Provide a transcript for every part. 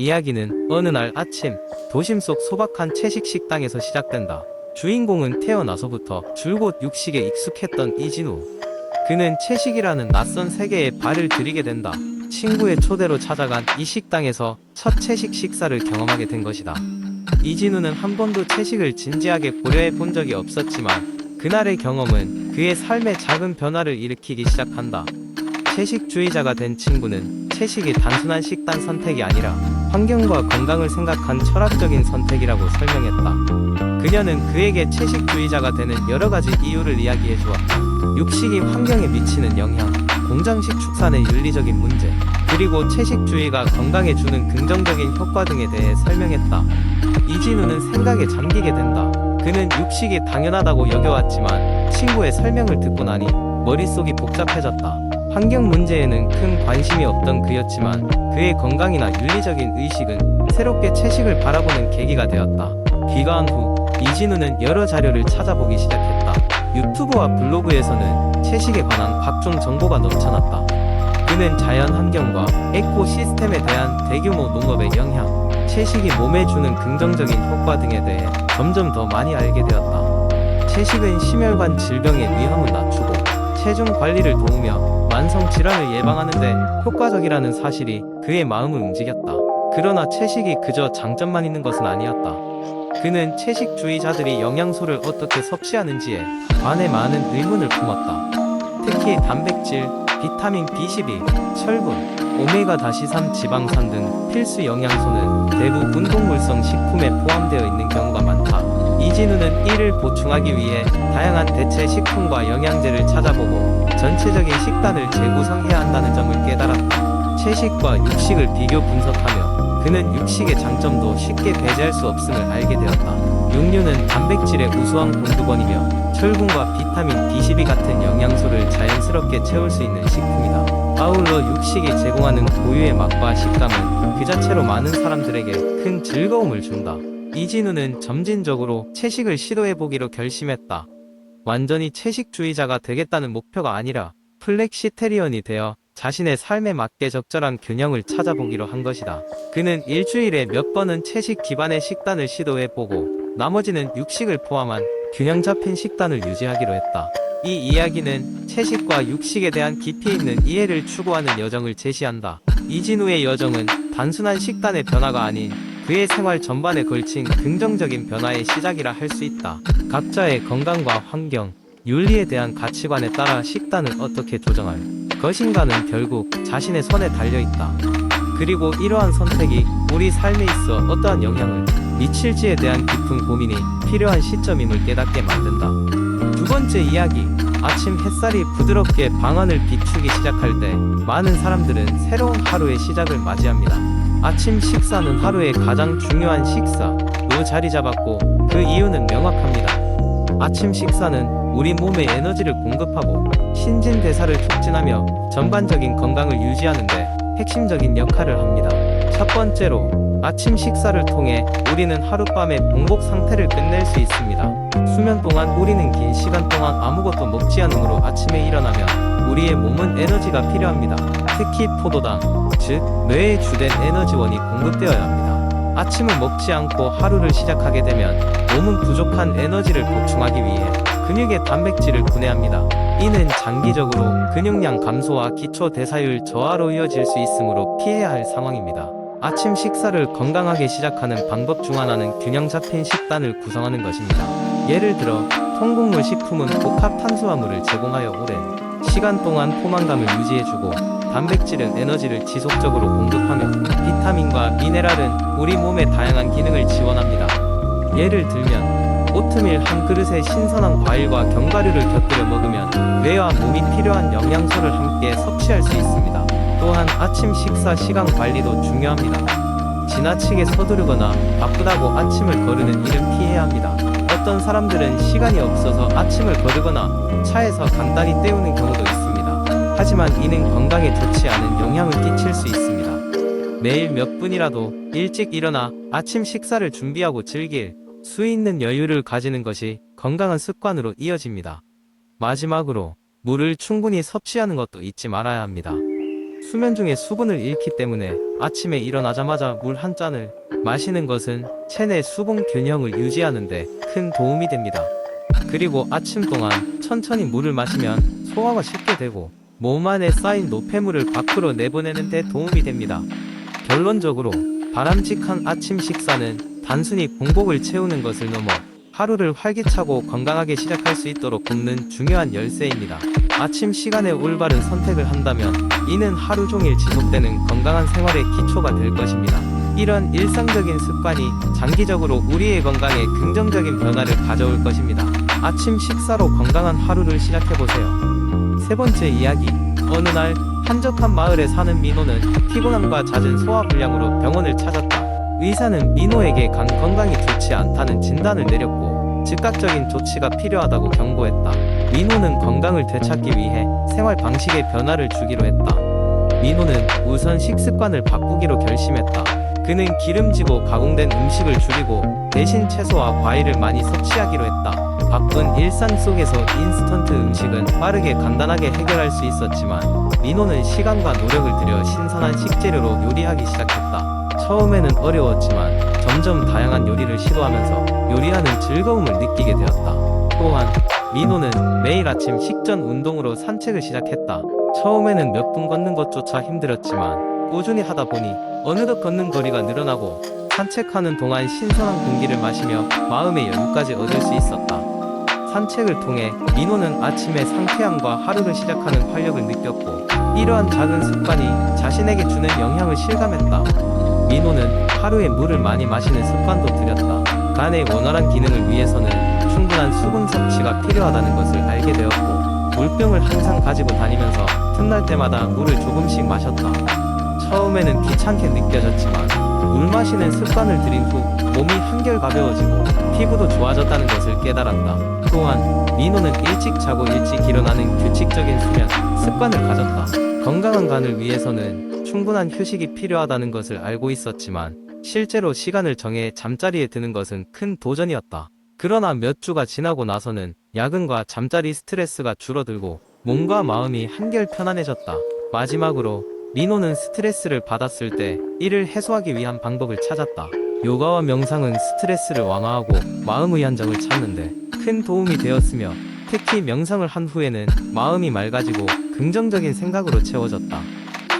이야기는 어느 날 아침 도심 속 소박한 채식 식당에서 시작된다. 주인공은 태어나서부터 줄곧 육식에 익숙했던 이진우. 그는 채식이라는 낯선 세계에 발을 들이게 된다. 친구의 초대로 찾아간 이 식당에서 첫 채식 식사를 경험하게 된 것이다. 이진우는 한 번도 채식을 진지하게 고려해 본 적이 없었지만 그날의 경험은 그의 삶에 작은 변화를 일으키기 시작한다. 채식주의자가 된 친구는 채식이 단순한 식단 선택이 아니라 환경과 건강을 생각한 철학적인 선택이라고 설명했다. 그녀는 그에게 채식주의자가 되는 여러가지 이유를 이야기해 주었다. 육식이 환경에 미치는 영향, 공장식 축산의 윤리적인 문제, 그리고 채식주의가 건강에 주는 긍정적인 효과 등에 대해 설명했다. 이진우는 생각에 잠기게 된다. 그는 육식이 당연하다고 여겨왔지만 친구의 설명을 듣고 나니 머릿속이 복잡해졌다. 환경 문제에는 큰 관심이 없던 그였지만 그의 건강이나 윤리적인 의식은 새롭게 채식을 바라보는 계기가 되었다. 귀가한 후 이진우는 여러 자료를 찾아보기 시작했다. 유튜브와 블로그에서는 채식에 관한 각종 정보가 넘쳐났다. 그는 자연 환경과 에코시스템에 대한 대규모 농업의 영향, 채식이 몸에 주는 긍정적인 효과 등에 대해 점점 더 많이 알게 되었다. 채식은 심혈관 질병의 위험을 낮추고 체중 관리를 도우며 만성 질환을 예방하는 데 효과적이라는 사실이 그의 마음을 움직였다. 그러나 채식이 그저 장점만 있는 것은 아니었다. 그는 채식주의자들이 영양소를 어떻게 섭취하는지에 관해 많은 의문을 품었다. 특히 단백질, 비타민 B12, 철분, 오메가-3 지방산 등 필수 영양소는 대부분 동물성 식품에 포함되어 있는 경우가 많다. 이진우는 이를 보충하기 위해 다양한 대체 식품과 영양제를 찾아보고 전체적인 식단을 재구성해야 한다는 점을 깨달았다. 채식과 육식을 비교 분석하며 그는 육식의 장점도 쉽게 배제할 수 없음을 알게 되었다. 육류는 단백질의 우수한 공급원이며 철분과 비타민 B12 같은 영양소를 자연스럽게 채울 수 있는 식품이다. 아울러 육식이 제공하는 고유의 맛과 식감은 그 자체로 많은 사람들에게 큰 즐거움을 준다. 이진우는 점진적으로 채식을 시도해보기로 결심했다. 완전히 채식주의자가 되겠다는 목표가 아니라 플렉시테리언이 되어 자신의 삶에 맞게 적절한 균형을 찾아보기로 한 것이다. 그는 일주일에 몇 번은 채식 기반의 식단을 시도해보고 나머지는 육식을 포함한 균형 잡힌 식단을 유지하기로 했다. 이 이야기는 채식과 육식에 대한 깊이 있는 이해를 추구하는 여정을 제시한다. 이진우의 여정은 단순한 식단의 변화가 아닌 그의 생활 전반에 걸친 긍정적인 변화의 시작이라 할 수 있다. 각자의 건강과 환경, 윤리에 대한 가치관에 따라 식단을 어떻게 조정할 것인가는 결국 자신의 손에 달려있다. 그리고 이러한 선택이 우리 삶에 있어 어떠한 영향을 미칠지에 대한 깊은 고민이 필요한 시점임을 깨닫게 만든다. 두 번째 이야기, 아침 햇살이 부드럽게 방안을 비추기 시작할 때 많은 사람들은 새로운 하루의 시작을 맞이합니다. 아침 식사는 하루의 가장 중요한 식사로 자리 잡았고 그 이유는 명확합니다. 아침 식사는 우리 몸에 에너지를 공급하고 신진대사를 촉진하며 전반적인 건강을 유지하는 데 핵심적인 역할을 합니다. 첫 번째로, 아침 식사를 통해 우리는 하룻밤의 공복 상태를 끝낼 수 있습니다. 수면 동안 우리는 긴 시간 동안 아무것도 먹지 않으므로 아침에 일어나면 우리의 몸은 에너지가 필요합니다. 특히 포도당, 즉 뇌의 주된 에너지원이 공급되어야 합니다. 아침을 먹지 않고 하루를 시작하게 되면 몸은 부족한 에너지를 보충하기 위해 근육의 단백질을 분해합니다. 이는 장기적으로 근육량 감소와 기초 대사율 저하로 이어질 수 있으므로 피해야 할 상황입니다. 아침 식사를 건강하게 시작하는 방법 중 하나는 균형 잡힌 식단을 구성하는 것입니다. 예를 들어 통곡물 식품은 복합 탄수화물을 제공하여 오랜 시간 동안 포만감을 유지해주고, 단백질은 에너지를 지속적으로 공급하며 비타민과 미네랄은 우리 몸의 다양한 기능을 지원합니다. 예를 들면 오트밀 한 그릇에 신선한 과일과 견과류를 곁들여 먹으면 뇌와 몸이 필요한 영양소를 함께 섭취할 수 있습니다. 또한 아침 식사 시간 관리도 중요합니다. 지나치게 서두르거나 바쁘다고 아침을 거르는 일은 피해야 합니다. 어떤 사람들은 시간이 없어서 아침을 거르거나 차에서 간단히 때우는 경우도 있습니다. 하지만 이는 건강에 좋지 않은 영향을 끼칠 수 있습니다. 매일 몇 분이라도 일찍 일어나 아침 식사를 준비하고 즐길 수 있는 여유를 가지는 것이 건강한 습관으로 이어집니다. 마지막으로, 물을 충분히 섭취하는 것도 잊지 말아야 합니다. 수면 중에 수분을 잃기 때문에 아침에 일어나자마자 물 한 잔을 마시는 것은 체내 수분 균형을 유지하는데 큰 도움이 됩니다. 그리고 아침 동안 천천히 물을 마시면 소화가 쉽게 되고 몸 안에 쌓인 노폐물을 밖으로 내보내는 데 도움이 됩니다. 결론적으로 바람직한 아침 식사는 단순히 공복을 채우는 것을 넘어 하루를 활기차고 건강하게 시작할 수 있도록 돕는 중요한 열쇠입니다. 아침 시간에 올바른 선택을 한다면 이는 하루 종일 지속되는 건강한 생활의 기초가 될 것입니다. 이런 일상적인 습관이 장기적으로 우리의 건강에 긍정적인 변화를 가져올 것입니다. 아침 식사로 건강한 하루를 시작해보세요. 세 번째 이야기. 어느 날 한적한 마을에 사는 민호는 피곤함과 잦은 소화불량으로 병원을 찾았다. 의사는 민호에게 간 건강이 좋지 않다는 진단을 내렸고 즉각적인 조치가 필요하다고 경고했다. 민호는 건강을 되찾기 위해 생활 방식의 변화를 주기로 했다. 민호는 우선 식습관을 바꾸기로 결심했다. 그는 기름지고 가공된 음식을 줄이고 대신 채소와 과일을 많이 섭취하기로 했다. 바쁜 일상 속에서 인스턴트 음식은 빠르게 간단하게 해결할 수 있었지만 민호는 시간과 노력을 들여 신선한 식재료로 요리하기 시작했다. 처음에는 어려웠지만 점점 다양한 요리를 시도하면서 요리하는 즐거움을 느끼게 되었다. 또한 민호는 매일 아침 식전 운동으로 산책을 시작했다. 처음에는 몇 분 걷는 것조차 힘들었지만 꾸준히 하다 보니 어느덧 걷는 거리가 늘어나고 산책하는 동안 신선한 공기를 마시며 마음의 여유까지 얻을 수 있었다. 산책을 통해 민호는 아침의 상쾌함과 하루를 시작하는 활력을 느꼈고 이러한 작은 습관이 자신에게 주는 영향을 실감했다. 민호는 하루에 물을 많이 마시는 습관도 들였다. 간의 원활한 기능을 위해서는 충분한 수분 섭취가 필요하다는 것을 알게 되었고 물병을 항상 가지고 다니면서 틈날 때마다 물을 조금씩 마셨다. 처음에는 귀찮게 느껴졌지만 물 마시는 습관을 들인 후 몸이 한결 가벼워지고 피부도 좋아졌다는 것을 깨달았다. 또한 민호는 일찍 자고 일찍 일어나는 규칙적인 수면 습관을 가졌다. 건강한 간을 위해서는 충분한 휴식이 필요하다는 것을 알고 있었지만 실제로 시간을 정해 잠자리에 드는 것은 큰 도전이었다. 그러나 몇 주가 지나고 나서는 야근과 잠자리 스트레스가 줄어들고 몸과 마음이 한결 편안해졌다. 마지막으로 민호는 스트레스를 받았을 때 이를 해소하기 위한 방법을 찾았다. 요가와 명상은 스트레스를 완화하고 마음의 안정을 찾는데 큰 도움이 되었으며 특히 명상을 한 후에는 마음이 맑아지고 긍정적인 생각으로 채워졌다.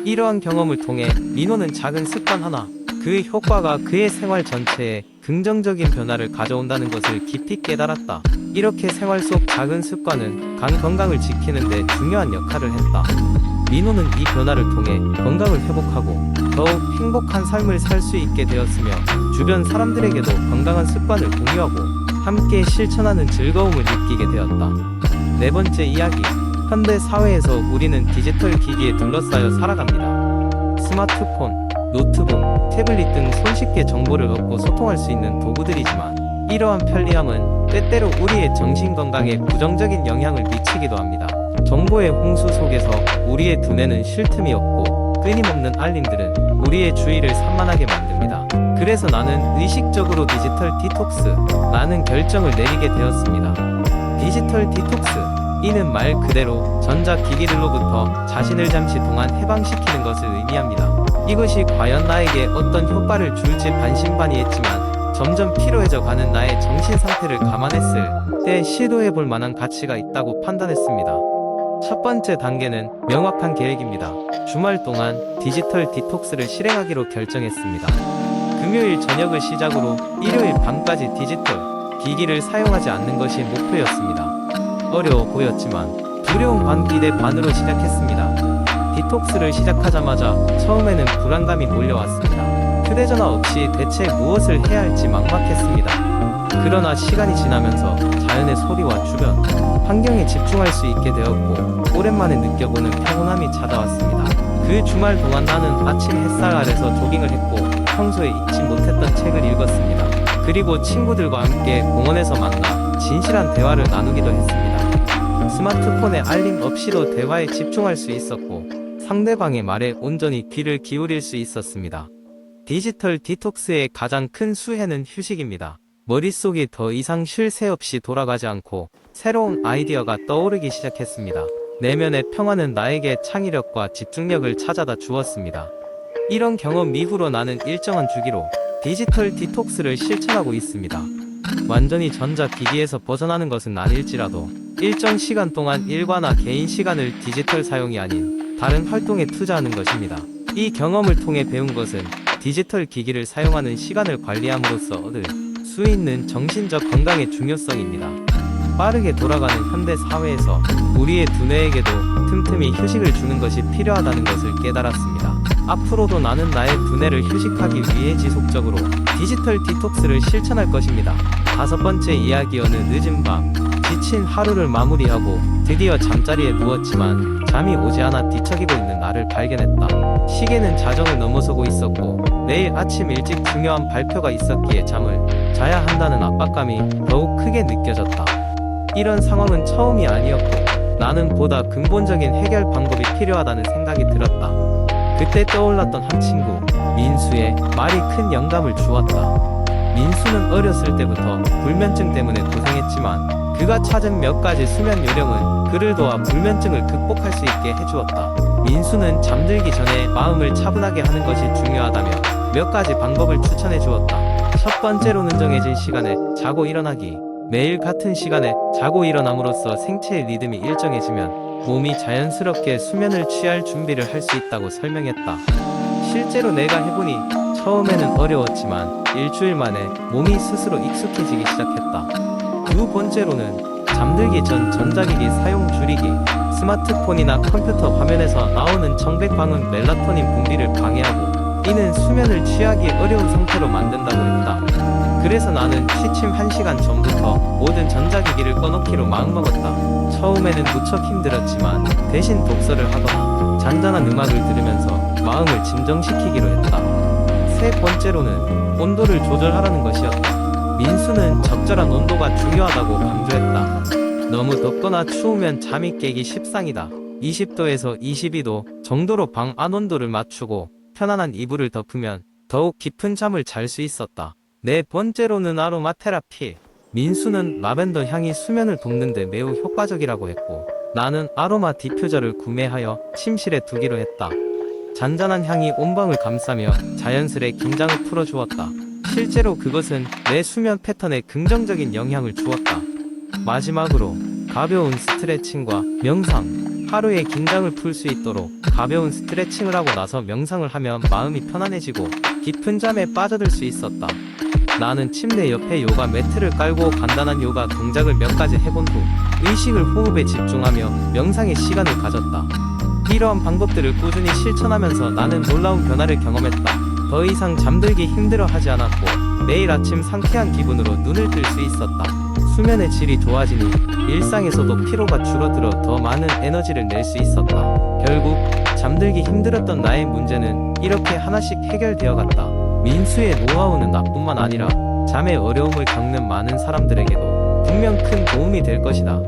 이러한 경험을 통해 민호는 작은 습관 하나, 그 효과가 그의 생활 전체에 긍정적인 변화를 가져온다는 것을 깊이 깨달았다. 이렇게 생활 속 작은 습관은 간 건강을 지키는 데 중요한 역할을 했다. 민호는 이 변화를 통해 건강을 회복하고 더욱 행복한 삶을 살 수 있게 되었으며 주변 사람들에게도 건강한 습관을 공유하고 함께 실천하는 즐거움을 느끼게 되었다. 네 번째 이야기. 현대 사회에서 우리는 디지털 기기에 둘러싸여 살아갑니다. 스마트폰, 노트북, 태블릿 등 손쉽게 정보를 얻고 소통할 수 있는 도구들이지만 이러한 편리함은 때때로 우리의 정신건강에 부정적인 영향을 미치기도 합니다. 정보의 홍수 속에서 우리의 두뇌는 쉴 틈이 없고 끊임없는 알림들은 우리의 주의를 산만하게 만듭니다. 그래서 나는 의식적으로 디지털 디톡스라는 결정을 내리게 되었습니다. 디지털 디톡스, 이는 말 그대로 전자기기들로부터 자신을 잠시 동안 해방시키는 것을 의미합니다. 이것이 과연 나에게 어떤 효과를 줄지 반신반의했지만 점점 피로해져 가는 나의 정신 상태를 감안했을 때 시도해볼 만한 가치가 있다고 판단했습니다. 첫 번째 단계는 명확한 계획입니다. 주말 동안 디지털 디톡스를 실행하기로 결정했습니다. 금요일 저녁을 시작으로 일요일 밤까지 디지털 기기를 사용하지 않는 것이 목표였습니다. 어려워 보였지만 두려움 반 기대 반으로 시작했습니다. 디톡스를 시작하자마자 처음에는 불안감이 몰려왔습니다. 휴대전화 없이 대체 무엇을 해야 할지 막막했습니다. 그러나 시간이 지나면서 자연의 소리와 주변 환경에 집중할 수 있게 되었고 오랜만에 느껴보는 평온함이 찾아왔습니다. 그 주말 동안 나는 아침 햇살 아래서 조깅을 했고 평소에 읽지 못했던 책을 읽었습니다. 그리고 친구들과 함께 공원에서 만나 진실한 대화를 나누기도 했습니다. 스마트폰의 알림 없이도 대화에 집중할 수 있었고 상대방의 말에 온전히 귀를 기울일 수 있었습니다. 디지털 디톡스의 가장 큰 수혜는 휴식입니다. 머릿속이 더 이상 쉴 새 없이 돌아가지 않고 새로운 아이디어가 떠오르기 시작했습니다. 내면의 평화는 나에게 창의력과 집중력을 찾아다 주었습니다. 이런 경험 이후로 나는 일정한 주기로 디지털 디톡스를 실천하고 있습니다. 완전히 전자기기에서 벗어나는 것은 아닐지라도 일정 시간 동안 일과나 개인 시간을 디지털 사용이 아닌 다른 활동에 투자하는 것입니다. 이 경험을 통해 배운 것은 디지털 기기를 사용하는 시간을 관리함으로써 얻을 수 있는 정신적 건강의 중요성입니다. 빠르게 돌아가는 현대 사회에서 우리의 두뇌에게도 틈틈이 휴식을 주는 것이 필요하다는 것을 깨달았습니다. 앞으로도 나는 나의 두뇌를 휴식하기 위해 지속적으로 디지털 디톡스를 실천할 것입니다. 5번째 이야기. 어느 늦은 밤 지친 하루를 마무리하고 드디어 잠자리에 누웠지만 잠이 오지 않아 뒤척이고 있는 나를 발견했다. 시계는 자정을 넘어서고 있었고 내일 아침 일찍 중요한 발표가 있었기에 잠을 자야 한다는 압박감이 더욱 크게 느껴졌다. 이런 상황은 처음이 아니었고 나는 보다 근본적인 해결 방법이 필요하다는 생각이 들었다. 그때 떠올랐던 한 친구 민수의 말이 큰 영감을 주었다. 민수는 어렸을 때부터 불면증 때문에 고생했지만 그가 찾은 몇 가지 수면 요령은 그를 도와 불면증을 극복할 수 있게 해주었다. 민수는 잠들기 전에 마음을 차분하게 하는 것이 중요하다며 몇 가지 방법을 추천해 주었다. 첫 번째로는 정해진 시간에 자고 일어나기. 매일 같은 시간에 자고 일어남으로써 생체의 리듬이 일정해지면 몸이 자연스럽게 수면을 취할 준비를 할 수 있다고 설명했다. 실제로 내가 해보니 처음에는 어려웠지만 일주일 만에 몸이 스스로 익숙해지기 시작했다. 두 번째로는 잠들기 전 전자기기 사용 줄이기. 스마트폰이나 컴퓨터 화면에서 나오는 청백광은 멜라토닌 분비를 방해하고 이는 수면을 취하기 어려운 상태로 만든다고 했다. 그래서 나는 취침 1시간 전부터 모든 전자기기를 꺼놓기로 마음먹었다. 처음에는 무척 힘들었지만 대신 독서를 하거나 잔잔한 음악을 들으면서 마음을 진정시키기로 했다. 세 번째로는 온도를 조절하라는 것이었다. 민수는 적절한 온도가 중요하다고 강조했다. 너무 덥거나 추우면 잠이 깨기 십상이다. 20도에서 22도 정도로 방 안 온도를 맞추고 편안한 이불을 덮으면 더욱 깊은 잠을 잘 수 있었다. 네 번째로는 아로마 테라피. 민수는 라벤더 향이 수면을 돕는데 매우 효과적이라고 했고 나는 아로마 디퓨저를 구매하여 침실에 두기로 했다. 잔잔한 향이 온 방을 감싸며 자연스레 긴장을 풀어주었다. 실제로 그것은 내 수면 패턴에 긍정적인 영향을 주었다. 마지막으로 가벼운 스트레칭과 명상. 하루의 긴장을 풀 수 있도록 가벼운 스트레칭을 하고 나서 명상을 하면 마음이 편안해지고 깊은 잠에 빠져들 수 있었다. 나는 침대 옆에 요가 매트를 깔고 간단한 요가 동작을 몇 가지 해본 후 의식을 호흡에 집중하며 명상의 시간을 가졌다. 이러한 방법들을 꾸준히 실천하면서 나는 놀라운 변화를 경험했다. 더 이상 잠들기 힘들어하지 않았고 매일 아침 상쾌한 기분으로 눈을 뜰 수 있었다. 수면의 질이 좋아지니 일상에서도 피로가 줄어들어 더 많은 에너지를 낼 수 있었다. 결국 잠들기 힘들었던 나의 문제는 이렇게 하나씩 해결되어 갔다. 민수의 노하우는 나뿐만 아니라 잠의 어려움을 겪는 많은 사람들에게도 분명 큰 도움이 될 것이다.